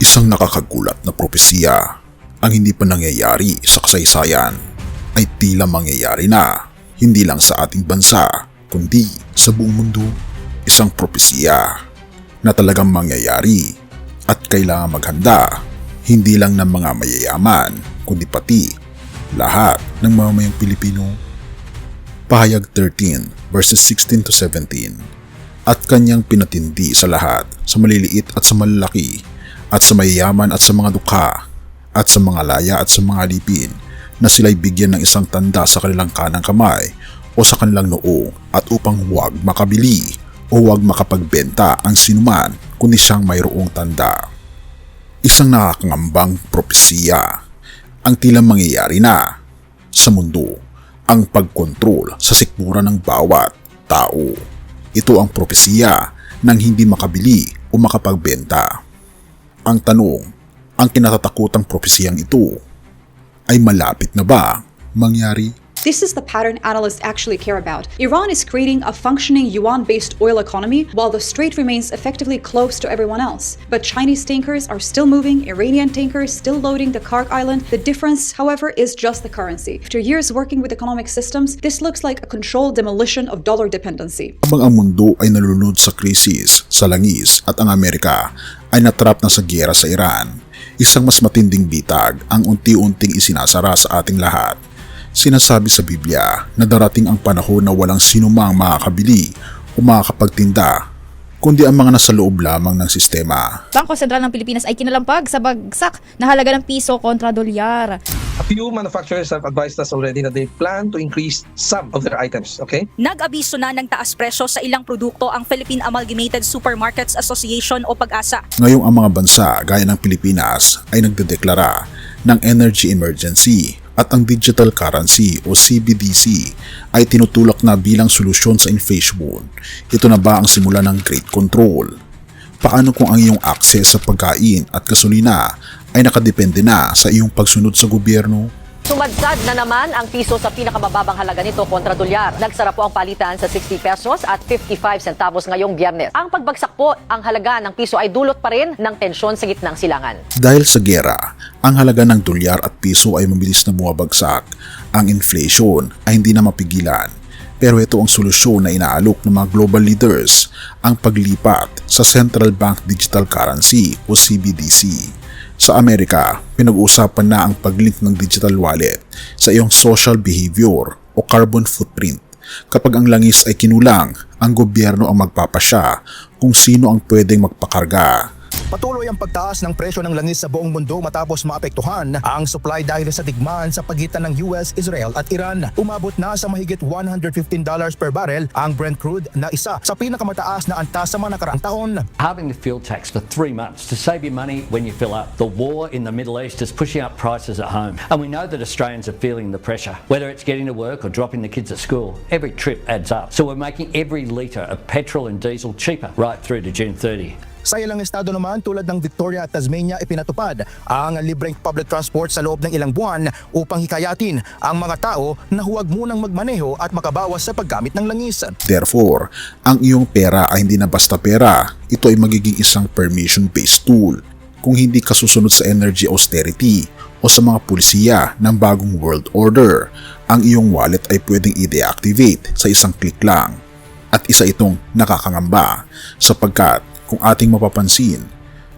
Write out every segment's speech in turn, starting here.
Isang nakakagulat na propesiya ang hindi pa nangyayari sa kasaysayan ay tila mangyayari na hindi lang sa ating bansa kundi sa buong mundo. Isang propesiya na talagang mangyayari at kailangan maghanda hindi lang ng mga mayayaman kundi pati lahat ng mamamayang Pilipino. Pahayag 13 verses 16 to 17. At kanyang pinatindi sa lahat, sa maliliit at sa malalaki, at sa mayayaman at sa mga dukha, at sa mga laya at sa mga alipin, na sila'y bigyan ng isang tanda sa kanilang kanang kamay o sa kanilang noo, at upang huwag makabili o huwag makapagbenta ang sinuman kundi siyang mayroong tanda. Isang nakakangambang propesiya ang tila mangyayari na sa mundo, ang pagkontrol sa sikmura ng bawat tao. Ito ang propesiya ng hindi makabili o makapagbenta. Ang tanong, ang kinatatakutang propesiyang ito ay malapit na ba mangyari? This is the pattern analysts actually care about. Iran is creating a functioning yuan-based oil economy while the strait remains effectively closed to everyone else. But Chinese tankers are still moving, Iranian tankers still loading the Kark Island. The difference, however, is just the currency. After years working with economic systems, this looks like a controlled demolition of dollar dependency. Habang ang mundo ay nalulunod sa krisis, sa langis at ang Amerika ay natrap na sa giyera sa Iran, isang mas matinding bitag ang unti-unting isinasara sa ating lahat. Sinasabi sa Biblia na darating ang panahon na walang sinumang makakabili o makakapagtinda kundi ang mga nasa loob lamang ng sistema. Bangko Sentral ng Pilipinas ay kinalampag sa bagsak na halaga ng piso kontra dolyar. A few manufacturers have advised us already that they plan to increase some of their items, okay? Nag-abiso na ng taas presyo sa ilang produkto ang Philippine Amalgamated Supermarkets Association o PAGASA. Ngayong ang mga bansa gaya ng Pilipinas ay nagdedeklara ng energy emergency at ang digital currency o CBDC ay tinutulak na bilang solusyon sa inflation. Ito na ba ang simula ng Great Control? Paano kung ang iyong access sa pagkain at gasolina ay nakadepende na sa iyong pagsunod sa gobyerno? Sumadsad na naman ang piso sa pinakamababang halaga nito kontra dolyar. Nagsara po ang palitan sa 60 pesos at 55 centavos ngayong Biyernes. Ang pagbagsak po ang halaga ng piso ay dulot pa rin ng tensyon sa gitnang silangan. Dahil sa gera, ang halaga ng dolyar at piso ay mabilis na bumabagsak. Ang inflation ay hindi na mapigilan. Pero ito ang solusyon na inaalok ng mga global leaders, ang paglipat sa Central Bank Digital Currency o CBDC. Sa Amerika, pinag-uusapan na ang paglink ng digital wallet sa iyong social behavior o carbon footprint. Kapag ang langis ay kinulang, ang gobyerno ang magpapasya kung sino ang pwedeng magpakarga. Patuloy ang pagtaas ng presyo ng langis sa buong mundo matapos maapektuhan ang supply dahil sa digmaan sa pagitan ng US, Israel at Iran. Umabot na sa mahigit $115 per barrel ang Brent crude na isa sa pinakamataas na antas sa mga nakaraang taon. Halving the fuel tax for 3 months to save you money when you fill up. The war in the Middle East is pushing up prices at home, and we know that Australians are feeling the pressure. Whether it's getting to work or dropping the kids at school, every trip adds up. So we're making every litre of petrol and diesel cheaper right through to June 30. Sa ilang estado naman tulad ng Victoria at Tasmania ipinatupad ang libreng public transport sa loob ng ilang buwan upang hikayatin ang mga tao na huwag munang magmaneho at makabawas sa paggamit ng langis. Therefore, ang iyong pera ay hindi na basta pera. Ito ay magiging isang permission-based tool. Kung hindi ka susunod sa energy austerity o sa mga pulisiya ng bagong world order, ang iyong wallet ay pwedeng i-deactivate sa isang click lang. At isa itong nakakangamba sapagkat kung ating mapapansin,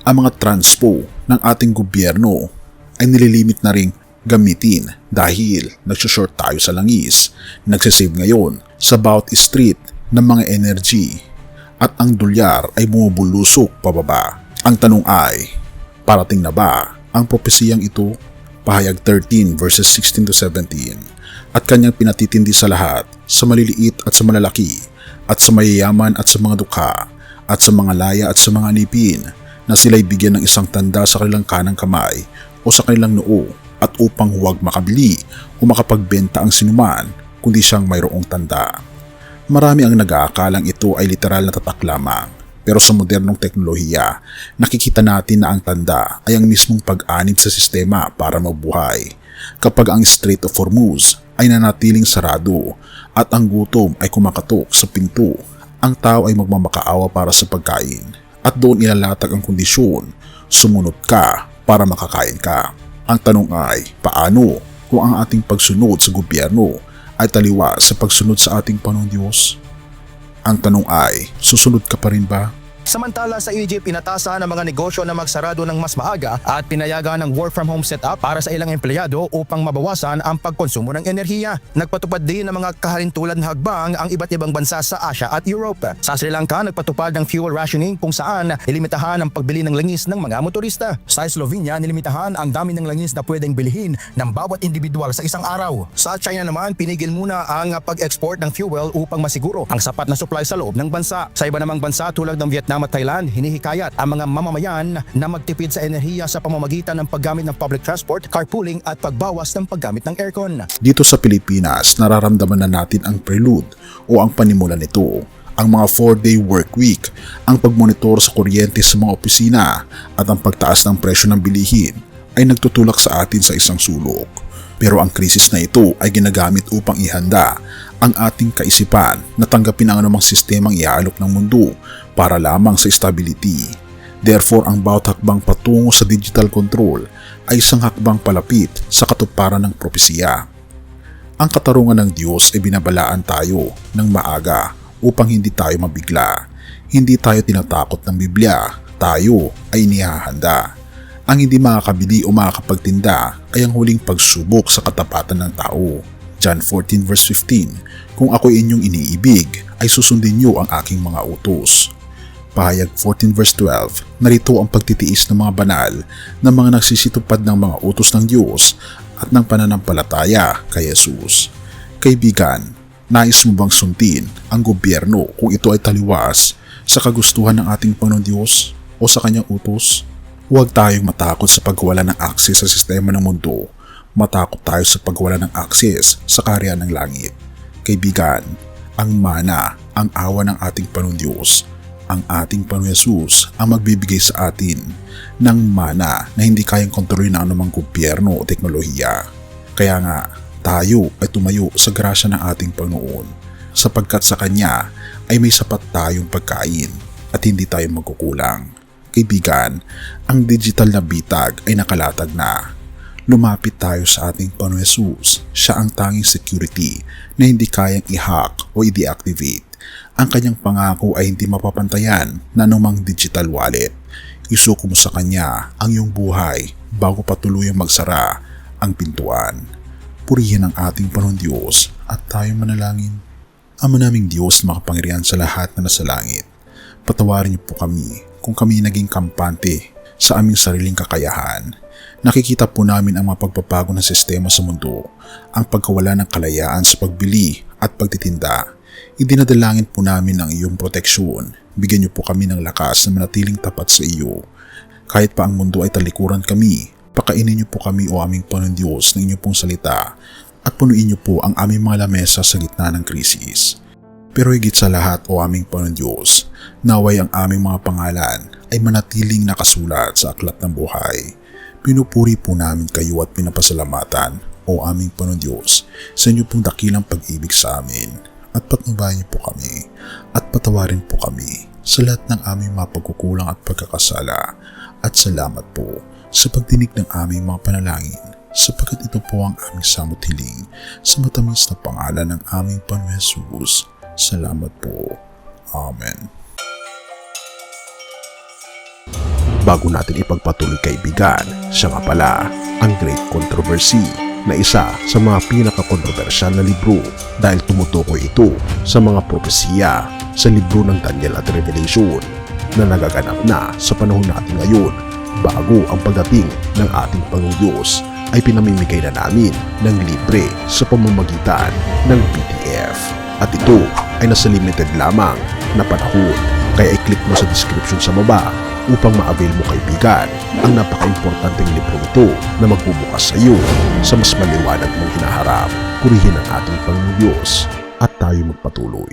ang mga transpo ng ating gobyerno ay nililimit na ring gamitin dahil nagsushort tayo sa langis, nagsasave ngayon sa bawat street ng mga energy at ang dolyar ay bumubulusok pababa. Ang tanong ay, parating na ba ang propesiyang ito? Pahayag 13 verses 16 to 17. At kanyang pinatitindi sa lahat, sa maliliit at sa malalaki, at sa mayayaman at sa mga dukha, at sa mga laya at sa mga alipin, na sila'y bigyan ng isang tanda sa kanilang kanang kamay o sa kanilang noo, at upang huwag makabili o makapagbenta ang sinuman kundi siyang mayroong tanda. Marami ang nag-aakalang ito ay literal na tatak lamang, pero sa modernong teknolohiya, nakikita natin na ang tanda ay ang mismong pag-anid sa sistema para mabuhay. Kapag ang Strait of Hormuz ay nanatiling sarado at ang gutom ay kumakatok sa pinto, ang tao ay magmamakaawa para sa pagkain at doon ilalatag ang kondisyon Sumunod ka para makakain ka. Ang tanong ay, paano kung ang ating pagsunod sa gobyerno ay taliwas sa pagsunod sa ating Panginoong Diyos? Ang tanong ay, susunod ka pa rin ba? Samantala sa Egypt, inatasan ng mga negosyo na magsarado ng mas maaga at pinayagan ng work from home setup para sa ilang empleyado upang mabawasan ang pagkonsumo ng enerhiya. Nagpatupad din ng mga kahalintulad na hagbang ang iba't ibang bansa sa Asia at Europe. Sa Sri Lanka, nagpatupad ng fuel rationing kung saan nilimitahan ang pagbili ng langis ng mga motorista. Sa Slovenia, nilimitahan ang dami ng langis na pwedeng bilhin ng bawat individual sa isang araw. Sa China naman, pinigil muna ang pag-export ng fuel upang masiguro ang sapat na supply sa loob ng bansa. Sa iba namang bansa tulad ng Vietnam at Thailand, hinihikayat ang mga mamamayan na magtipid sa enerhiya sa pamamagitan ng paggamit ng public transport, carpooling at pagbawas ng paggamit ng aircon. Dito sa Pilipinas, nararamdaman na natin ang prelude o ang panimula nito. Ang mga 4-day work week, ang pagmonitor sa kuryente sa mga opisina at ang pagtaas ng presyo ng bilihin ay nagtutulak sa atin sa isang sulok. Pero ang krisis na ito ay ginagamit upang ihanda ang ating kaisipan na tanggapin ang anumang sistemang iaalok ng mundo para lamang sa stability. Therefore, ang bawat hakbang patungo sa digital control ay isang hakbang palapit sa katuparan ng propesiya. Ang katarungan ng Diyos ay binabalaan tayo ng maaga upang hindi tayo mabigla. Hindi tayo tinatakot ng Biblia, tayo ay inihahanda. Ang hindi makakabili o makakapagtinda ay ang huling pagsubok sa katapatan ng tao. John 14 verse 15, kung ako inyong iniibig, ay susundin niyo ang aking mga utos. Pahayag 14 verse 12, narito ang pagtitiis ng mga banal na mga nagsisitupad ng mga utos ng Diyos at ng pananampalataya kay Jesus. Kaibigan, nais mo bang sundin ang gobyerno kung ito ay taliwas sa kagustuhan ng ating Panginoong Diyos o sa kanyang utos? Huwag tayong matakot sa pagwala ng akses sa sistema ng mundo. Matakot tayo sa pagwala ng akses sa kaharian ng langit. Kaibigan, ang mana, ang awa ng ating Panginoong Diyos, ang ating Panginoong Yesus ang magbibigay sa atin ng mana na hindi kayang kontrolin ng anumang gobyerno o teknolohiya. Kaya nga, tayo ay tumayo sa grasya ng ating Panginoon sapagkat sa Kanya ay may sapat tayong pagkain at hindi tayo magkukulang. Kaibigan, ang digital na bitag ay nakalatag na. Lumapit tayo sa ating Panginoong Yesus. Siya ang tanging security na hindi kayang i-hack o i-deactivate. Ang kanyang pangako ay hindi mapapantayan na anumang digital wallet. Isuko mo sa kanya ang iyong buhay bago pa tuluyang magsara ang pintuan. Purihin ang ating Panginoong Diyos at tayo manalangin. Ama naming Diyos na makapangyarihan sa lahat na nasa langit, patawarin niyo po kami kung kami naging kampante sa aming sariling kakayahan. Nakikita po namin ang mga pagbabago ng sistema sa mundo, ang pagkawala ng kalayaan sa pagbili at pagtitinda. Idinadalangin po namin ang iyong proteksyon. Bigyan niyo po kami ng lakas na manatiling tapat sa iyo. Kahit pa ang mundo ay talikuran kami, pakainin niyo po kami o aming Panginoon Diyos ng inyong pong salita at punuin niyo po ang aming mga lamesa sa gitna ng krisis. Pero higit sa lahat o aming Panginoon Diyos, naway ang aming mga pangalan ay manatiling nakasulat sa aklat ng buhay. Pinupuri po namin kayo at pinapasalamatan o aming Panginoon Diyos sa inyo pong dakilang pag-ibig sa amin. At patnubayan niyo po kami at patawarin po kami sa lahat ng aming mga pagkukulang at pagkakasala. At salamat po sa pagdinig ng aming mga panalangin sapagkat ito po ang aming samot hiling sa matamis na pangalan ng aming Panginoon Jesus. Salamat po. Amen. Bago natin ipagpatuloy kaibigan, siya nga pala ang Great Controversy na isa sa mga pinaka-kontrobersyal na libro dahil tumutukoy ito sa mga propesiya sa libro ng Daniel at Revelation na nagaganap na sa panahon natin ngayon bago ang pagdating ng ating Panginoong Diyos ay pinamimigay na namin ng libre sa pamamagitan ng PDF. At ito ay nasa limited lamang na panahon kaya i-click mo sa description sa baba upang ma-avail mo kaibigan ang napaka-importanteng libro ito na magbubukas sa iyo sa mas maliwanag mong hinaharap. Purihin ang ating Panginoong Diyos at tayo magpatuloy.